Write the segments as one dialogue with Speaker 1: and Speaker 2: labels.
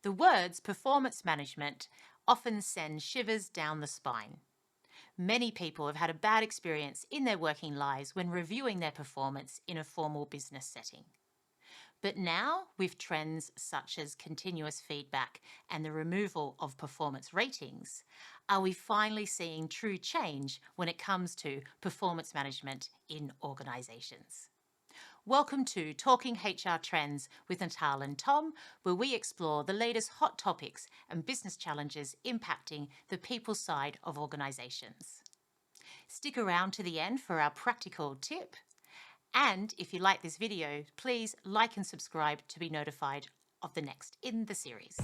Speaker 1: The words performance management often send shivers down the spine. Many people have had a bad experience in their working lives when reviewing their performance in a formal business setting. But now, with trends such as continuous feedback and the removal of performance ratings, are we finally seeing true change when it comes to performance management in organisations? Welcome to Talking HR Trends with Natal and Tom, where we explore the latest hot topics and business challenges impacting the people side of organisations. Stick around to the end for our practical tip. And if you like this video, please like and subscribe to be notified of the next in the series.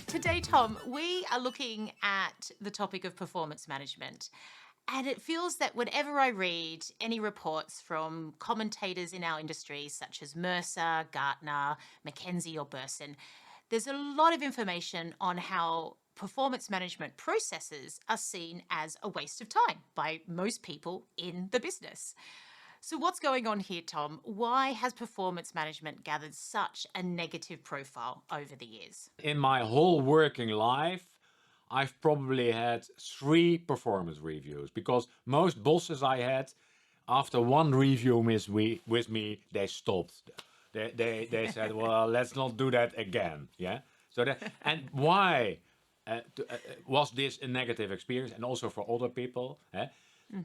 Speaker 1: Today, Tom, we are looking at the topic of performance management. And it feels that whenever I read any reports from commentators in our industry, such as Mercer, Gartner, McKinsey, or Burson, there's a lot of information on how performance management processes are seen as a waste of time by most people in the business. So what's going on here, Tom? Why has performance management gathered such a negative profile over the years?
Speaker 2: In my whole working life, I've probably had 3 performance reviews, because most bosses I had, after one review with me, they stopped. They said, well, let's not do that again. Yeah. So that, and why was this a negative experience, and also for other people?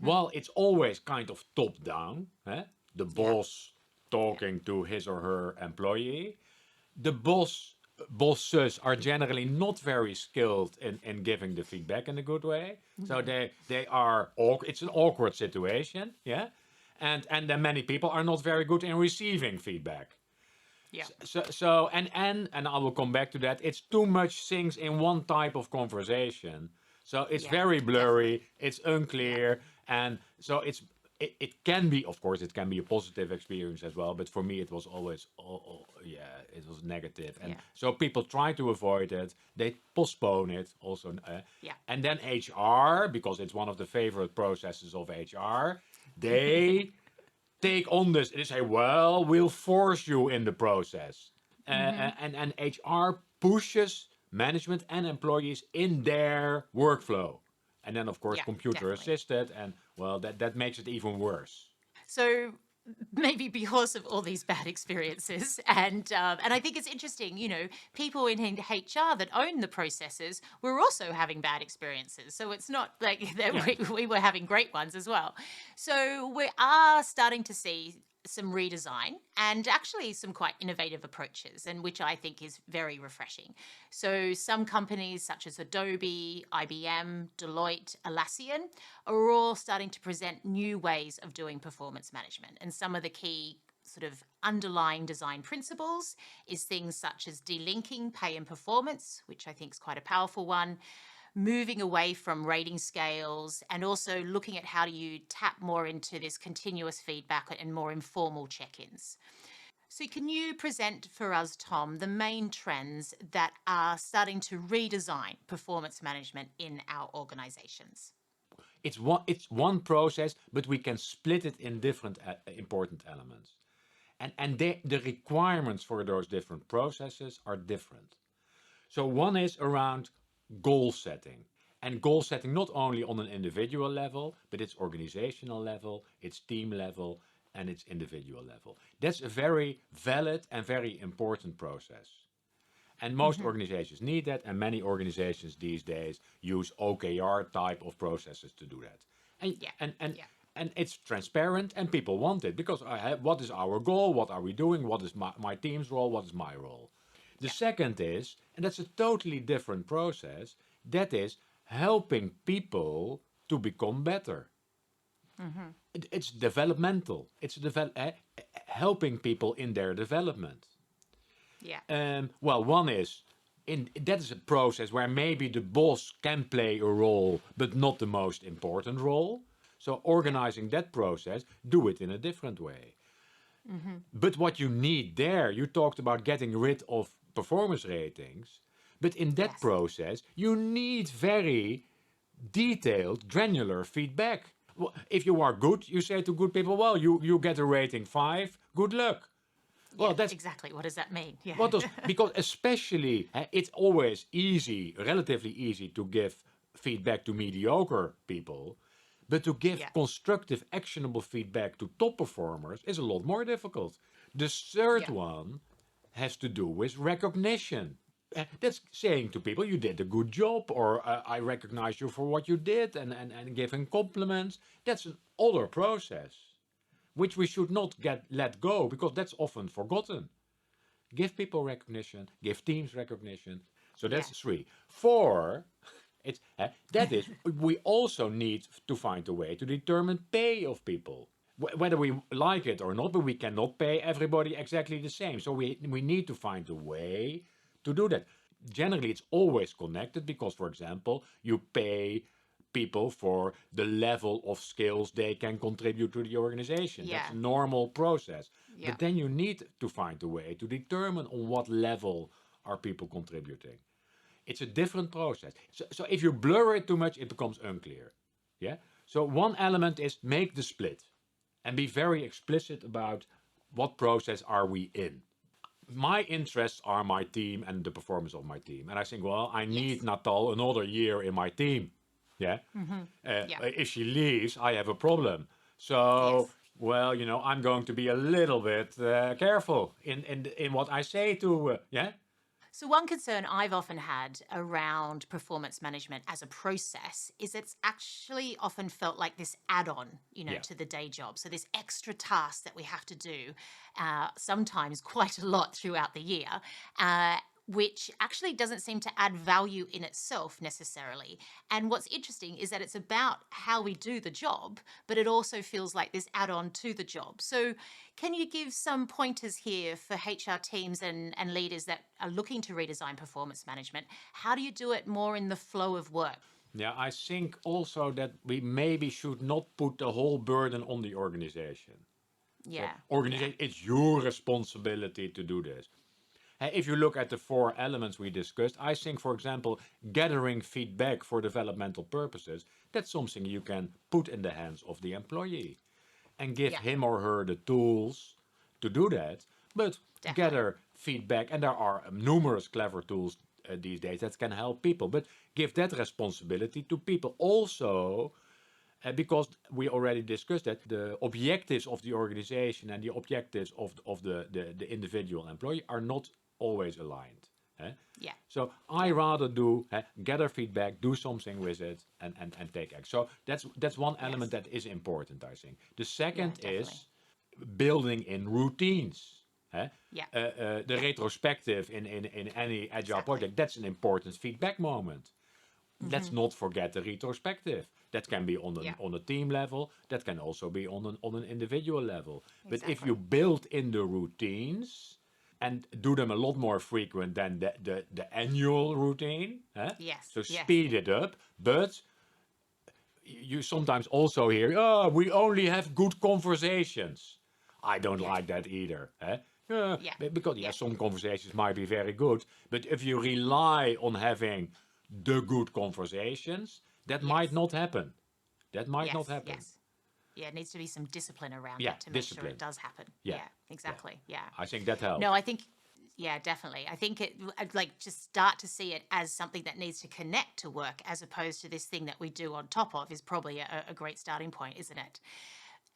Speaker 2: Well, it's always kind of top down. The boss talking to his or her employee. The bosses are generally not very skilled in giving the feedback in a good way. So they are it's an awkward situation, yeah. And then many people are not very good in receiving feedback.
Speaker 1: Yeah.
Speaker 2: So and I will come back to that. It's too much things in one type of conversation. So it's very blurry, it's unclear, and so it can be, of course, it can be a positive experience as well, but for me it was always, it was negative. And so people try to avoid it, they postpone it also. And then HR, because it's one of the favorite processes of HR, they take on this, they say, well, we'll force you in the process. And HR pushes management and employees in their workflow. And then, of course, computer assisted, and well, that makes it even worse.
Speaker 1: So maybe because of all these bad experiences, and I think it's interesting, you know, people in HR that own the processes were also having bad experiences. So it's not like that we were having great ones as well. So we are starting to see some redesign and actually some quite innovative approaches, and which I think is very refreshing. So some companies such as Adobe, IBM, Deloitte, Atlassian are all starting to present new ways of doing performance management. And some of the key sort of underlying design principles is things such as delinking pay and performance, which I think is quite a powerful one, moving away from rating scales, and also looking at how do you tap more into this continuous feedback and more informal check-ins. So can you present for us, Tom, the main trends that are starting to redesign performance management in our organizations?
Speaker 2: It's one process, but we can split it in different important elements. And the requirements for those different processes are different. So one is around goal setting. And goal setting not only on an individual level, but it's organizational level, it's team level, and it's individual level. That's a very valid and very important process. And most organizations need that, and many organizations these days use OKR type of processes to do that. And it's transparent, and people want it, because what is our goal? What are we doing? What is my team's role? What is my role? The second is, and that's a totally different process, that is helping people to become better. It's developmental. It's helping people in their development. Well, one is, that is a process where maybe the boss can play a role, but not the most important role. So organizing that process, do it in a different way. But what you need there, you talked about getting rid of performance ratings, but in that process, you need very detailed, granular feedback. Well, if you are good, you say to good people, well, you get a rating 5, good luck. Well,
Speaker 1: Yeah,
Speaker 2: that's
Speaker 1: exactly. What does that mean? Yeah.
Speaker 2: what does because especially it's always easy, relatively easy to give feedback to mediocre people, but to give
Speaker 1: Yeah.
Speaker 2: constructive, actionable feedback to top performers is a lot more difficult. The third
Speaker 1: Yeah.
Speaker 2: one has to do with recognition. That's saying to people, you did a good job, or I recognize you for what you did, and giving compliments. That's an older process, which we should not let go because that's often forgotten. Give people recognition, give teams recognition. So
Speaker 1: Yeah.
Speaker 2: that's three. Four, it's that is we also need to find a way to determine pay of people. Whether we like it or not, but we cannot pay everybody exactly the same. So we need to find a way to do that. Generally, it's always connected because, for example, you pay people for the level of skills they can contribute to the organization. That's
Speaker 1: Yeah.
Speaker 2: a normal process.
Speaker 1: Yeah.
Speaker 2: But then you need to find a way to determine on what level are people contributing. It's a different process. So if you blur it too much, it becomes unclear. Yeah. So one element is make the split and be very explicit about what process are we in. My interests are my team and the performance of my team. And I think, well, I need
Speaker 1: Yes.
Speaker 2: Natal another year in my team. Yeah.
Speaker 1: Yeah.
Speaker 2: If she leaves, I have a problem. So,
Speaker 1: Yes.
Speaker 2: well, I'm going to be a little bit careful in what I say to, yeah.
Speaker 1: So, one concern I've often had around performance management as a process is it's actually often felt like this add on,
Speaker 2: Yeah.
Speaker 1: to the day job. So, this extra task that we have to do, sometimes quite a lot throughout the year. Which actually doesn't seem to add value in itself necessarily. And what's interesting is that it's about how we do the job, but it also feels like this add on to the job. So, can you give some pointers here for HR teams and leaders that are looking to redesign performance management? How do you do it more in the flow of work?
Speaker 2: Yeah, I think also that we maybe should not put the whole burden on the organization. So,
Speaker 1: Yeah. Yeah.
Speaker 2: organization, it's your responsibility to do this. If you look at the four elements we discussed, I think, for example, gathering feedback for developmental purposes, that's something you can put in the hands of the employee and give
Speaker 1: Yeah.
Speaker 2: him or her the tools to do that. But
Speaker 1: Definitely.
Speaker 2: gather feedback, and there are numerous clever tools these days that can help people. But give that responsibility to people also. Because we already discussed that the objectives of the organization and the objectives of the individual employee are not always aligned.
Speaker 1: Yeah.
Speaker 2: So I
Speaker 1: Yeah.
Speaker 2: rather do gather feedback, do something with it, and take action. So that's one element
Speaker 1: Yes.
Speaker 2: that is important, I think. The
Speaker 1: Yeah.
Speaker 2: second
Speaker 1: Definitely.
Speaker 2: is building in routines.
Speaker 1: Yeah.
Speaker 2: The
Speaker 1: Yeah.
Speaker 2: retrospective in any agile
Speaker 1: Exactly.
Speaker 2: project, that's an important feedback moment. Let's not forget the retrospective. That can be
Speaker 1: Yeah.
Speaker 2: on a team level. That can also be on an individual level. But if you
Speaker 1: Exactly.
Speaker 2: build in the routines and do them a lot more frequent than the annual routine,
Speaker 1: Yes.
Speaker 2: so
Speaker 1: Yes.
Speaker 2: speed it up. But you sometimes also hear, oh, we only have good conversations. I don't
Speaker 1: Yeah.
Speaker 2: like that either. Yeah,
Speaker 1: Yeah.
Speaker 2: because
Speaker 1: Yeah.
Speaker 2: some conversations might be very good, but if you rely on having the good conversations, that might
Speaker 1: Yes.
Speaker 2: not happen. That might not
Speaker 1: Yes.
Speaker 2: happen.
Speaker 1: Yes. Yeah, it needs to be some discipline around
Speaker 2: Yeah,
Speaker 1: that to make sure it
Speaker 2: discipline.
Speaker 1: does happen.
Speaker 2: Yeah,
Speaker 1: Yeah,
Speaker 2: yeah.
Speaker 1: exactly. Yeah.
Speaker 2: I think that
Speaker 1: No,
Speaker 2: helps.
Speaker 1: I think, yeah, definitely. I think I'd like just start to see it as something that needs to connect to work as opposed to this thing that we do on top of is probably a great starting point, isn't it?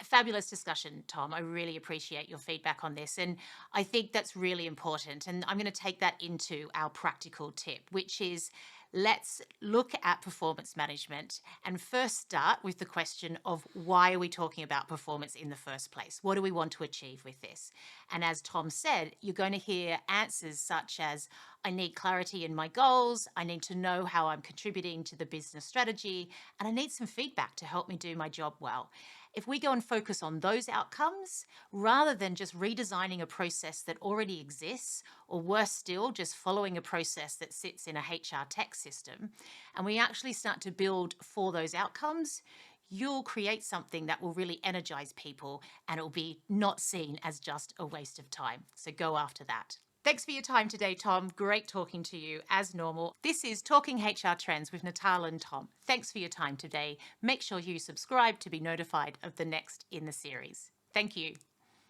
Speaker 1: Fabulous discussion, Tom. I really appreciate your feedback on this. And I think that's really important. And I'm going to take that into our practical tip, which is let's look at performance management and first start with the question of why are we talking about performance in the first place? What do we want to achieve with this? And as Tom said, you're going to hear answers such as I need clarity in my goals, I need to know how I'm contributing to the business strategy, and I need some feedback to help me do my job well. If we go and focus on those outcomes, rather than just redesigning a process that already exists, or worse still, just following a process that sits in a HR tech system, and we actually start to build for those outcomes, you'll create something that will really energize people and it will be not seen as just a waste of time. So go after that. Thanks for your time today, Tom. Great talking to you as normal. This is Talking HR Trends with Natal and Tom. Thanks for your time today. Make sure you subscribe to be notified of the next in the series. Thank you.